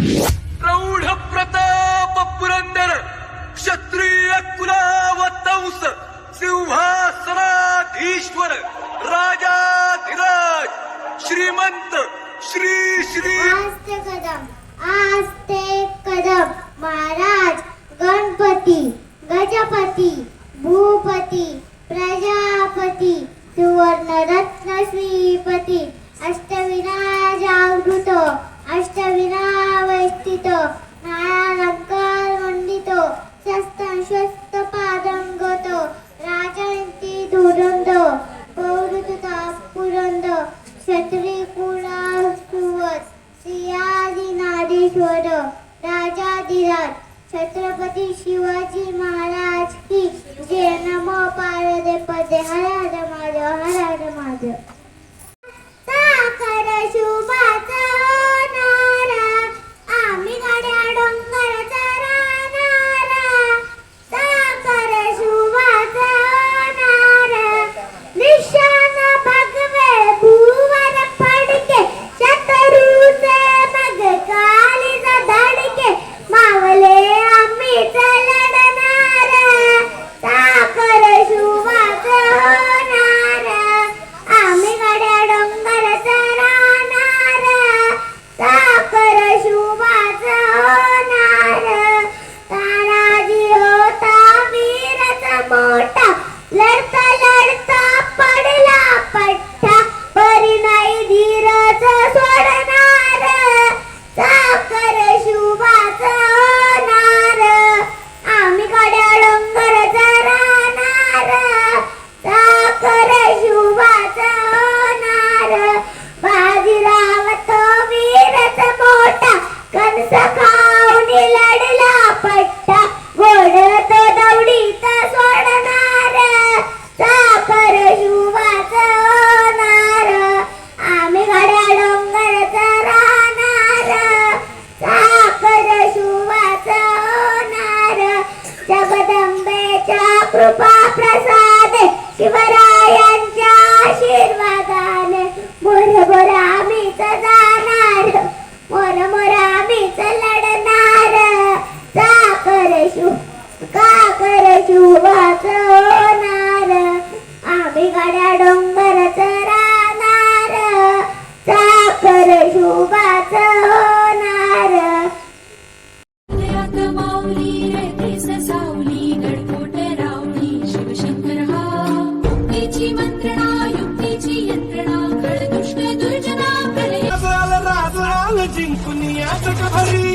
प्रौढ प्रताप पुरंदर क्षत्रिय कुलावतंस सिंहासनाधीश्वर राजाधिराज श्रीमंत श्री श्री आस्ते कदम महाराज गणपती गजपती भूपती प्रजापती सुवर्ण रत्न श्रीपती अष्टविनायकावृत अष्टविनावस्थित नानालंकार मंडित शस्त्र पादंगत राजनीती धुरंद पौरुता पुरंद क्षत्रिय कुलावत सियाजी नादेश्वर राजाधिराज छत्रपती शिवाजी महाराज की जय. नमो पार्वती पदे हर हर महादेव हर हर महादेव. साखर शुभाचा होणारा आम्ही गाड्या डोंगरचा राहणारा. साखर शुभाचा होणारा निशाण भगवे भुवर फडके शत्रूचे मग कालीचा धडके मावले आम्ही लढणार. साखर शुभाचा होणारा आम्ही गाड्या डोंगरचा राहणार. साखर शुभाचा होणार तानाजी होता वीरचा मोठा लढता लढता पडला पट्टा परी नाही धीरच सोडणार. साखर शुभाचा होणार आम्ही गाड्या डोंगरचा राहणार. साखर शुभाचा होणार बाजीराव तो वीरच मोठा कंस खाऊन लढला पट्टा गोड तो दौडीत सोडणार. साखर शुभाचा होणार आम्ही गाड्या डोंगरचा राहणार. साखर शुभाचा होणार जगदंबेच्या कृपा प्रसादे शिवरायांच्या आशीर्वादाने मोर मोर आम्हीच जाणार. मोर मोर आम्हीच लढणार. साखर शुभाचा होणार आम्ही गाड्या डोंगरचा राहणार. साखर शुभाचा होणार. माऊली रे सावली गडकोट रावणी शिवशंकर हा मुक्तीची मंत्रणा युक्तीची यंत्रणा खळ दुष्ट दुर्जना प्रलय जिंकून याच भरी